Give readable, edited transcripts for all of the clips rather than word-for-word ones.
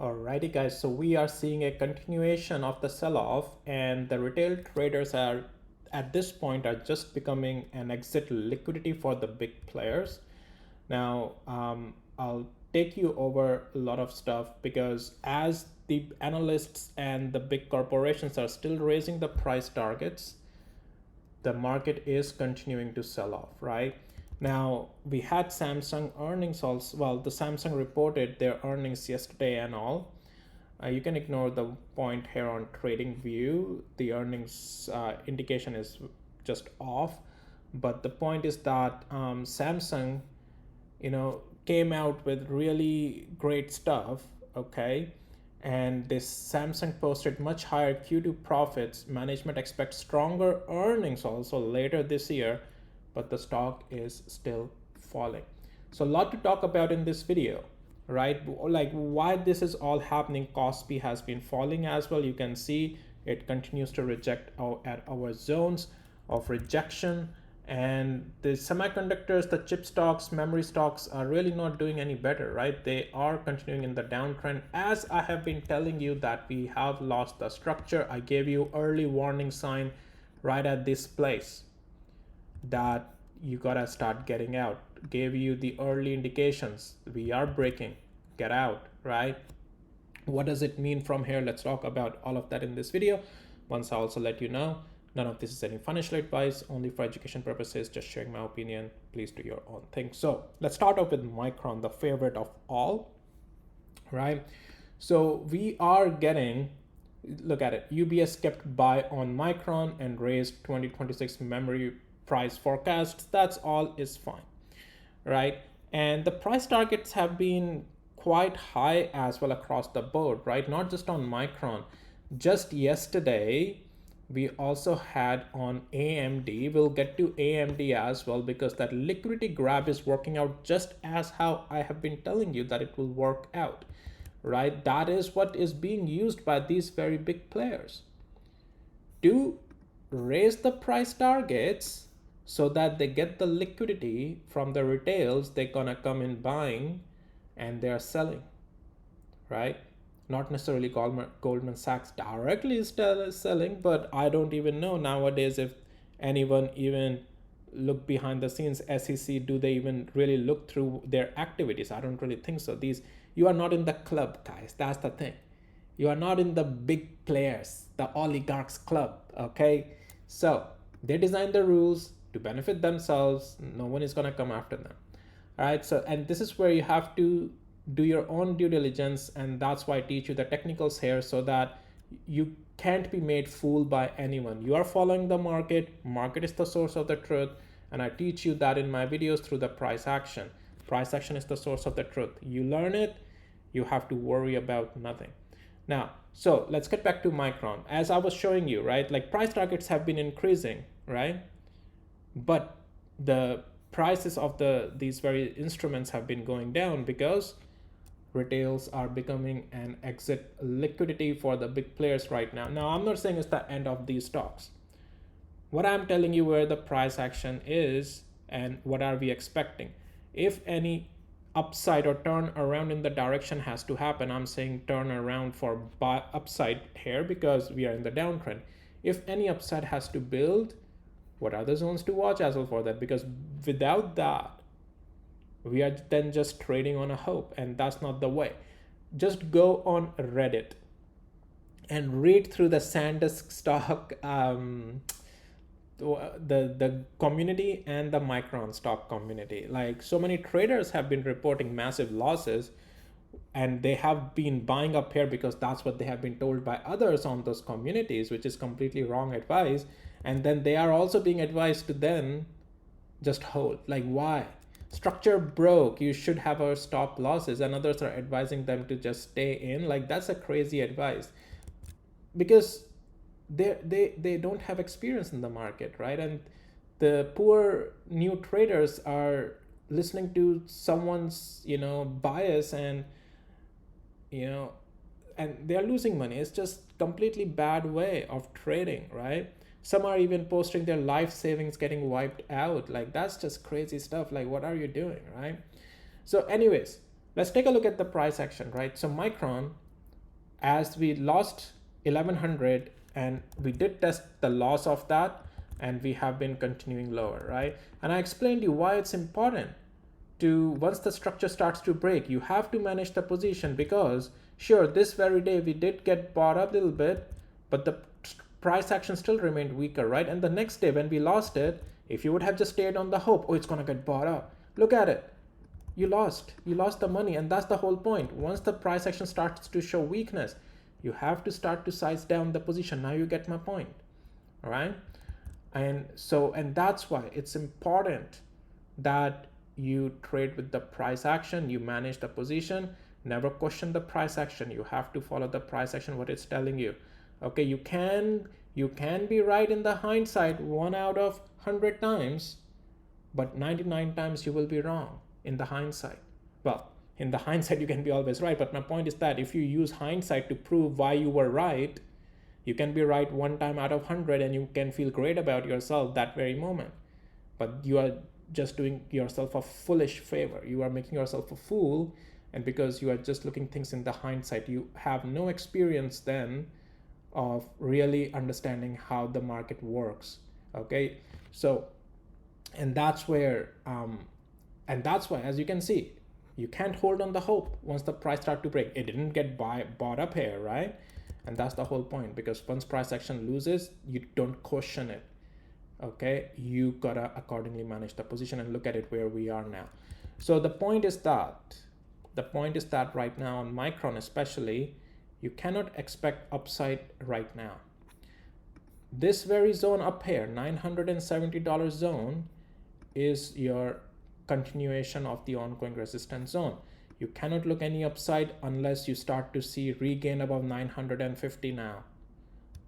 Alrighty guys, so we are seeing a continuation of the sell-off, and the retail traders are at this point are just becoming an exit liquidity for the big players. Now I'll take you over a lot of stuff because as the analysts and the big corporations are still raising the price targets, the market is continuing to sell off, right? Now, we had Samsung earnings also. Well, the Samsung reported their earnings yesterday and all. You can ignore the point here on trading view. The earnings indication is just off. But the point is that Samsung, came out with really great stuff, okay? And this Samsung posted much higher Q2 profits. Management expects stronger earnings also later this year, but the stock is still falling. So a lot to talk about in this video, right? Like why this is all happening. Kospi has been falling as well. You can see it continues to reject at our zones of rejection. And the semiconductors, the chip stocks, memory stocks are really not doing any better, right? They are continuing in the downtrend. As I have been telling you that we have lost the structure, I gave you early warning sign right at this place that you gotta start getting out. Gave you the early indications. We are breaking, get out, right? What does it mean from here? Let's talk about all of that in this video. Once I also let you know, none of this is any financial advice, only for education purposes, just sharing my opinion. Please do your own thing. So let's start off with Micron, the favorite of all, right? So we are getting, look at it, UBS kept buy on Micron and raised 2026 memory price forecasts. That's all is fine, right? And the price targets have been quite high as well across the board, right? Not just on Micron. Just yesterday, we also had on AMD. We'll get to AMD as well because that liquidity grab is working out just as how I have been telling you that it will work out, right? That is what is being used by these very big players to raise the price targets so that they get the liquidity from the retails. They're gonna come in buying and they're selling, right? Not necessarily Goldman Sachs directly is selling, but I don't even know nowadays if anyone even look behind the scenes. SEC, do they even really look through their activities? I don't really think so. You are not in the club, guys. That's the thing. You are not in the big players, the oligarchs club, okay? So they design the rules to benefit themselves. No one is gonna come after them. All right, so, and this is where you have to do your own due diligence, and that's why I teach you the technicals here so that you can't be made fooled by anyone. You are following the market. Market is the source of the truth, and I teach you that in my videos through the price action. Price action is the source of the truth. You learn it, you have to worry about nothing. Now, so let's get back to Micron. As I was showing you, right, like price targets have been increasing, right? But the prices of these very instruments have been going down because retails are becoming an exit liquidity for the big players right now. Now, I'm not saying it's the end of these stocks. What I'm telling you where the price action is and what are we expecting. If any upside or turn around in the direction has to happen, I'm saying turn around for upside here because we are in the downtrend. If any upside has to build, what are the zones to watch as well for that? Because without that, we are then just trading on a hope, and that's not the way. Just go on Reddit and read through the Sandisk stock, the community and the Micron stock community. Like so many traders have been reporting massive losses, and they have been buying up here because that's what they have been told by others on those communities, which is completely wrong advice. And then they are also being advised to then just hold. Like why? Structure broke, you should have a stop losses, and others are advising them to just stay in. Like that's a crazy advice because they don't have experience in the market, right? And the poor new traders are listening to someone's bias, and and they're losing money. It's just completely bad way of trading, right? Some are even posting their life savings getting wiped out. Like that's just crazy stuff. Like what are you doing, right? So anyways, let's take a look at the price action, right? So Micron as we lost 1100 and we did test the loss of that, and we have been continuing lower, right? And I explained you why it's important to, once the structure starts to break, you have to manage the position, because sure, this very day we did get bought up a little bit, but the price action still remained weaker, right? And the next day when we lost it, if you would have just stayed on the hope, oh, it's gonna get bought up, look at it, you lost the money. And that's the whole point. Once the price action starts to show weakness, you have to start to size down the position. Now you get my point, all right? And so, and that's why it's important that you trade with the price action, you manage the position, never question the price action. You have to follow the price action, what it's telling you. Okay, you can be right in the hindsight 1 out of 100 times, but 99 times you will be wrong in the hindsight. Well, in the hindsight you can be always right, but my point is that if you use hindsight to prove why you were right, you can be right 1 time out of 100 and you can feel great about yourself that very moment. But you are just doing yourself a foolish favor. You are making yourself a fool, and because you are just looking things in the hindsight, you have no experience then of really understanding how the market works. Okay, so and that's where and that's why, as you can see, you can't hold on the hope once the price start to break. It didn't get bought up here, right? And that's the whole point, because once price action loses, you don't question it. Okay, you gotta accordingly manage the position and look at it where we are now. So the point is that right now on Micron especially, you cannot expect upside right now. This very zone up here, $970 zone, is your continuation of the ongoing resistance zone. You cannot look any upside unless you start to see regain above 950 now.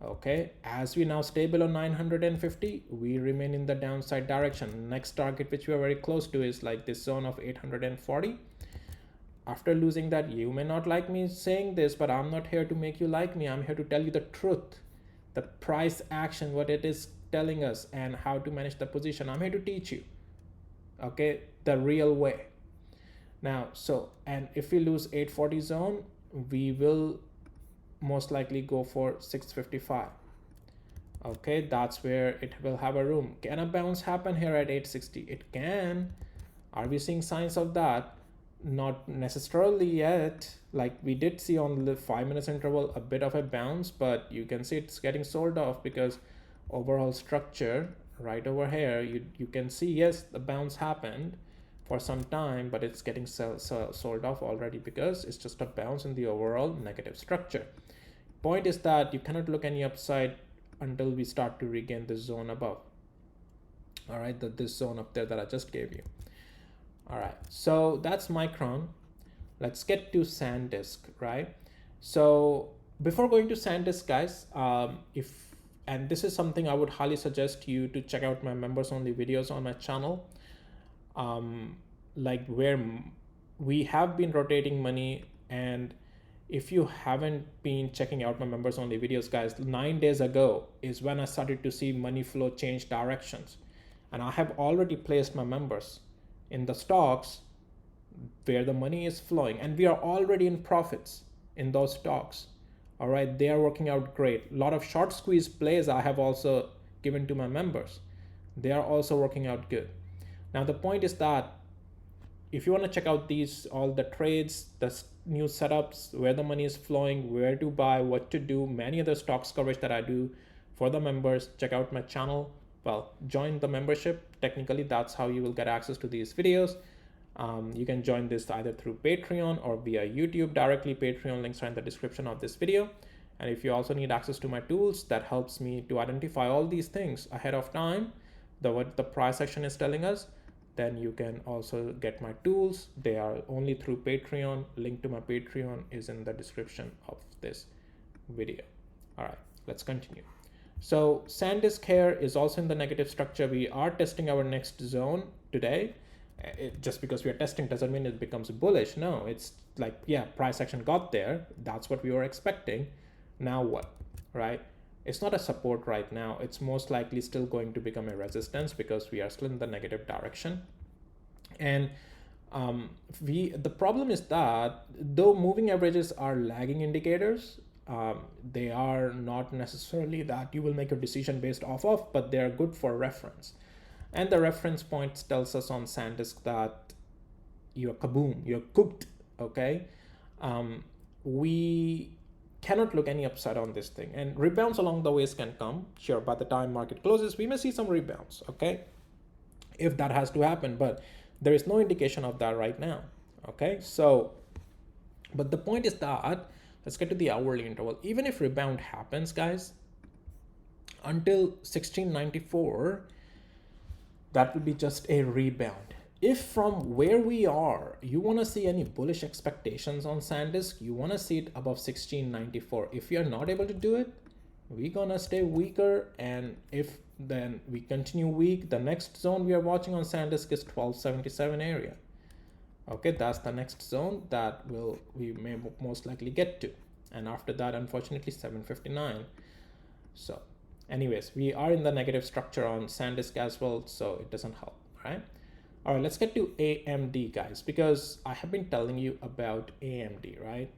Okay, as we now stay below 950, we remain in the downside direction. Next target which we are very close to is like this zone of 840. After losing that, you may not like me saying this, but I'm not here to make you like me. I'm here to tell you the truth, the price action, what it is telling us, and how to manage the position. I'm here to teach you, okay, the real way. Now, so, and if we lose 840 zone, we will most likely go for 655. Okay, that's where it will have a room. Can a bounce happen here at 860? It can. Are we seeing signs of that? Not necessarily yet. Like we did see on the 5 minutes interval a bit of a bounce, but you can see it's getting sold off, because overall structure right over here, you can see, yes, the bounce happened for some time, but it's getting sold off already, because it's just a bounce in the overall negative structure. Point is that you cannot look any upside until we start to regain this zone above. All right, this zone up there that I just gave you. All right, so that's Micron. Let's get to Sandisk, right? So before going to Sandisk, guys, and this is something I would highly suggest you to check out my members only videos on my channel, like where we have been rotating money. And if you haven't been checking out my members only videos, guys, 9 days ago is when I started to see money flow change directions, and I have already placed my members in the stocks where the money is flowing, and we are already in profits in those stocks. All right, they are working out great. A lot of short squeeze plays I have also given to my members. They are also working out good. Now the point is that if you want to check out all the trades, the new setups, where the money is flowing, where to buy, what to do, many other stocks coverage that I do for the members, check out my channel. Well, join the membership. Technically, that's how you will get access to these videos. You can join this either through Patreon or via YouTube directly. Patreon links are in the description of this video. And if you also need access to my tools, that helps me to identify all these things ahead of time, what the price action is telling us, then you can also get my tools. They are only through Patreon. Link to my Patreon is in the description of this video. All right, let's continue. So Sandisk here is also in the negative structure. We are testing our next zone today. Just because we are testing doesn't mean it becomes bullish. No, it's like, yeah, price action got there. That's what we were expecting. Now what, right? It's not a support right now. It's most likely still going to become a resistance, because we are still in the negative direction. And the problem is that though moving averages are lagging indicators, They are not necessarily that you will make a decision based off of, but they are good for reference. And the reference point tells us on Sandisk that you're kaboom, you're cooked, okay? We cannot look any upside on this thing, and rebounds along the ways can come. Sure, by the time market closes, we may see some rebounds, okay? If that has to happen, but there is no indication of that right now, okay? So, but the point is that, let's get to the hourly interval. Even if rebound happens, guys, until 1694, that will be just a rebound. If from where we are, you want to see any bullish expectations on Sandisk, you want to see it above 1694. If you're not able to do it, we're gonna stay weaker, and if then we continue weak, the next zone we are watching on Sandisk is 1277 area. Okay, that's the next zone that we may most likely get to, and after that, unfortunately, 759. So anyways, we are in the negative structure on Sandisk as well, so it doesn't help, right? All right, let's get to AMD, guys, because I have been telling you about AMD, right?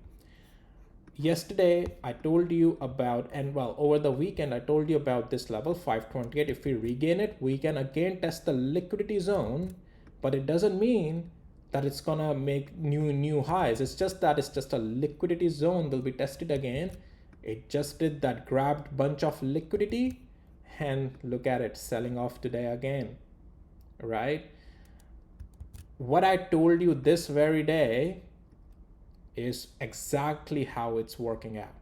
Yesterday, I told you about, and well, over the weekend, I told you about this level, 528. If we regain it, we can again test the liquidity zone, but it doesn't mean that it's gonna make new highs. It's just that it's just a liquidity zone will be tested again. It just did that grabbed bunch of liquidity, and look at it selling off today again, right? What I told you this very day is exactly how it's working out.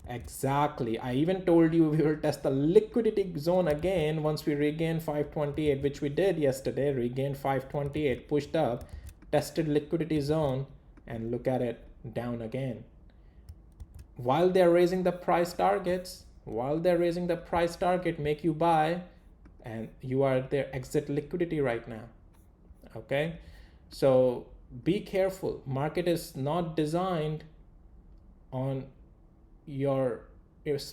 Exactly. I even told you we will test the liquidity zone again once we regain 528, which we did yesterday. Regained 528, pushed up, tested liquidity zone, and look at it, down again. While they're raising the price targets, make you buy, and you are at their exit liquidity right now. Okay, so be careful. Market is not designed on your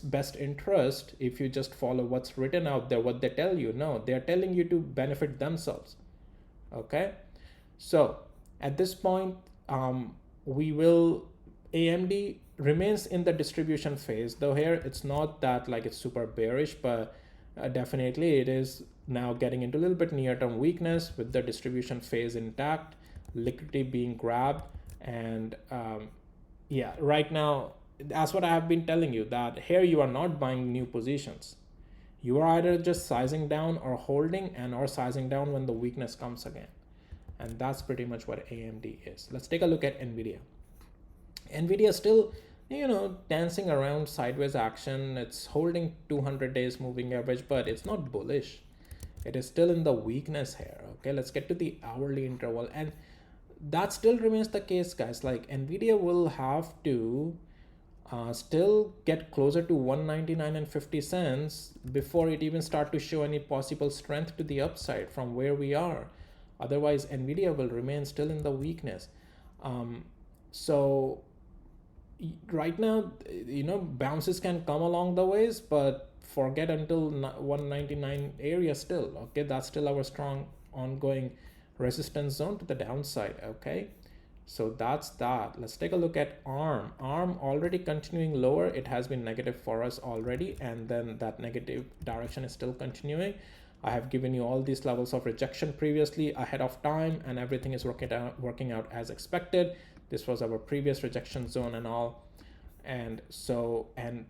best interest if you just follow what's written out there, what they tell you. No, they're telling you to benefit themselves. Okay, so at this point, AMD remains in the distribution phase, though here it's not that like it's super bearish, but definitely it is now getting into a little bit near-term weakness with the distribution phase intact, liquidity being grabbed, and yeah, right now, that's what I have been telling you, that here you are not buying new positions. You are either just sizing down or holding, and or sizing down when the weakness comes again. And that's pretty much what AMD is. Let's take a look at Nvidia. Nvidia is still, dancing around sideways action. It's holding 200 days moving average, but it's not bullish. It is still in the weakness here. Okay, let's get to the hourly interval, and that still remains the case, guys. Like, Nvidia will have to still get closer to 199.50 before it even start to show any possible strength to the upside from where we are. Otherwise, Nvidia will remain still in the weakness. So right now, bounces can come along the ways, but forget until 199 area still. Okay, that's still our strong ongoing resistance zone to the downside. Okay, so that's that. Let's take a look at ARM. ARM already continuing lower. It has been negative for us already, and then that negative direction is still continuing. I have given you all these levels of rejection previously ahead of time, and everything is working out as expected. This was our previous rejection zone and all. And so, and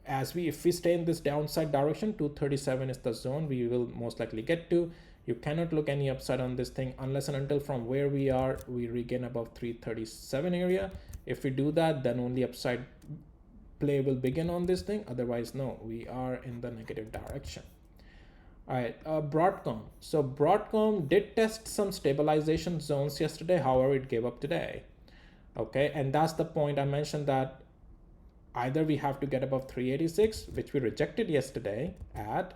if we stay in this downside direction, 237 is the zone we will most likely get to. You cannot look any upside on this thing unless and until from where we are, we regain above 337 area. If we do that, then only upside play will begin on this thing. Otherwise, no, we are in the negative direction. All right, Broadcom. So Broadcom did test some stabilization zones yesterday. However, it gave up today. Okay, and that's the point I mentioned, that either we have to get above 386, which we rejected yesterday at,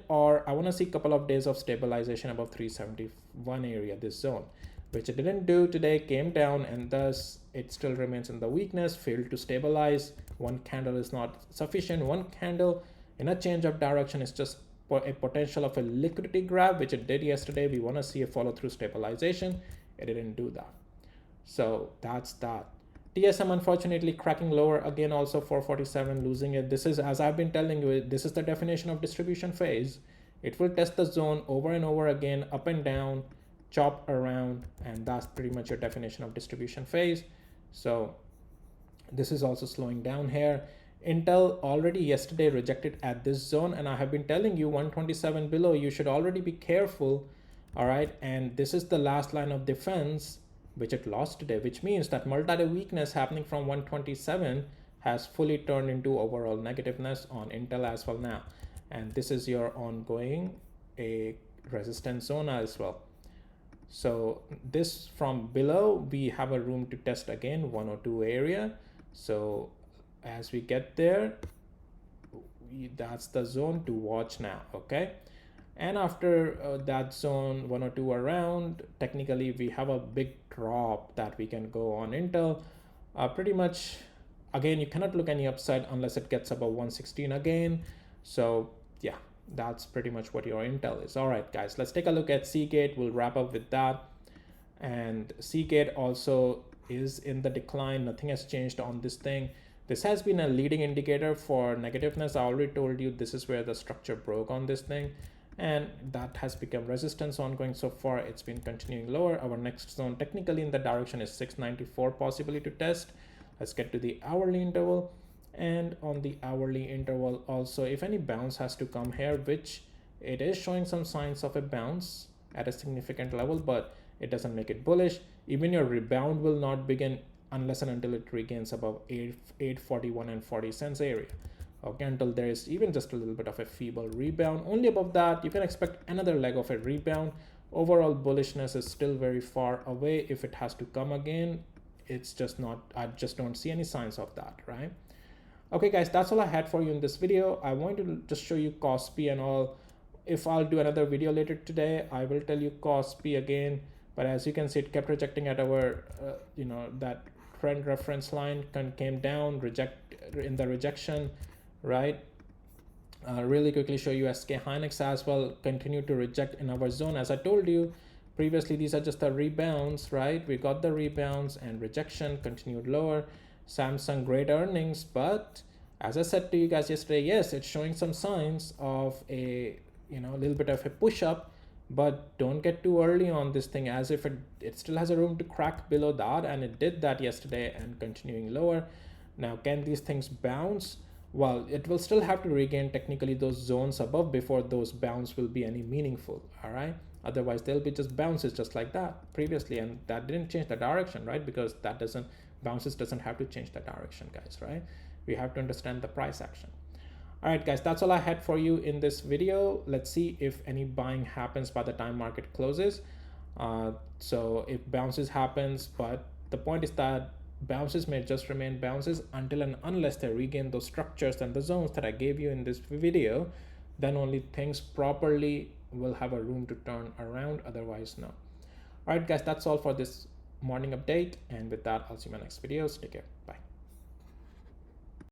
or I want to see a couple of days of stabilization above 371 area, this zone, which it didn't do today, came down, and thus it still remains in the weakness, failed to stabilize. One candle is not sufficient. One candle in a change of direction is just a potential of a liquidity grab, which it did yesterday. We want to see a follow through stabilization. It didn't do that. So that's that. TSM unfortunately cracking lower again, also 447, losing it. This is, as I've been telling you, this is the definition of distribution phase. It will test the zone over and over again, up and down, chop around, and that's pretty much your definition of distribution phase. So this is also slowing down here. Intel already yesterday rejected at this zone, and I have been telling you 127 below, you should already be careful. All right, and this is the last line of defense, which it lost today, which means that multi-day weakness happening from 127 has fully turned into overall negativeness on Intel as well now. And this is your ongoing a resistance zone as well. So this from below, we have a room to test again, 102 area. So as we get there, that's the zone to watch now. Okay, and after that zone 102 around, technically we have a big drop that we can go on Intel. Pretty much again, you cannot look any upside unless it gets above 116 again. So yeah, that's pretty much what your Intel is. All right guys, let's take a look at Seagate. We'll wrap up with that. And Seagate also is in the decline. Nothing has changed on this thing. This has been a leading indicator for negativeness. I already told you this is where the structure broke on this thing, and that has become resistance ongoing. So far it's been continuing lower. Our next zone technically in the direction is 694 possibly to test. Let's get to the hourly interval, and on the hourly interval also, if any bounce has to come here, which it is showing some signs of a bounce at a significant level, but it doesn't make it bullish. Even your rebound will not begin unless and until it regains above 841 and 40 cents area. Okay, until there is even just a little bit of a feeble rebound. Only above that you can expect another leg of a rebound. Overall bullishness is still very far away. If it has to come again, it's just not, I just don't see any signs of that, right? Okay guys, that's all I had for you in this video. I wanted to just show you Kospi and all. If I'll do another video later today, I will tell you Kospi again. But as you can see, it kept rejecting at our that trend reference line, came down, in the rejection, right? Really quickly show you SK Hynix as well, continue to reject in our zone. As I told you previously, these are just the rebounds, right? We got the rebounds and rejection, continued lower. Samsung, great earnings, but as I said to you guys yesterday, yes, it's showing some signs of a little bit of a push up, but don't get too early on this thing, as if it still has a room to crack below that, and it did that yesterday and continuing lower. Now, can these things bounce? Well, it will still have to regain technically those zones above before those bounce will be any meaningful. All right, otherwise they'll be just bounces just like that previously, and that didn't change the direction, right? Because that bounces doesn't have to change the direction, guys, right? We have to understand the price action. All right guys, that's all I had for you in this video. Let's see if any buying happens by the time market closes. So if bounces happens, but the point is that bounces may just remain bounces until and unless they regain those structures and the zones that I gave you in this video, then only things properly will have a room to turn around, otherwise no. All right guys, that's all for this morning update, and with that I'll see you in my next videos. Take care, bye.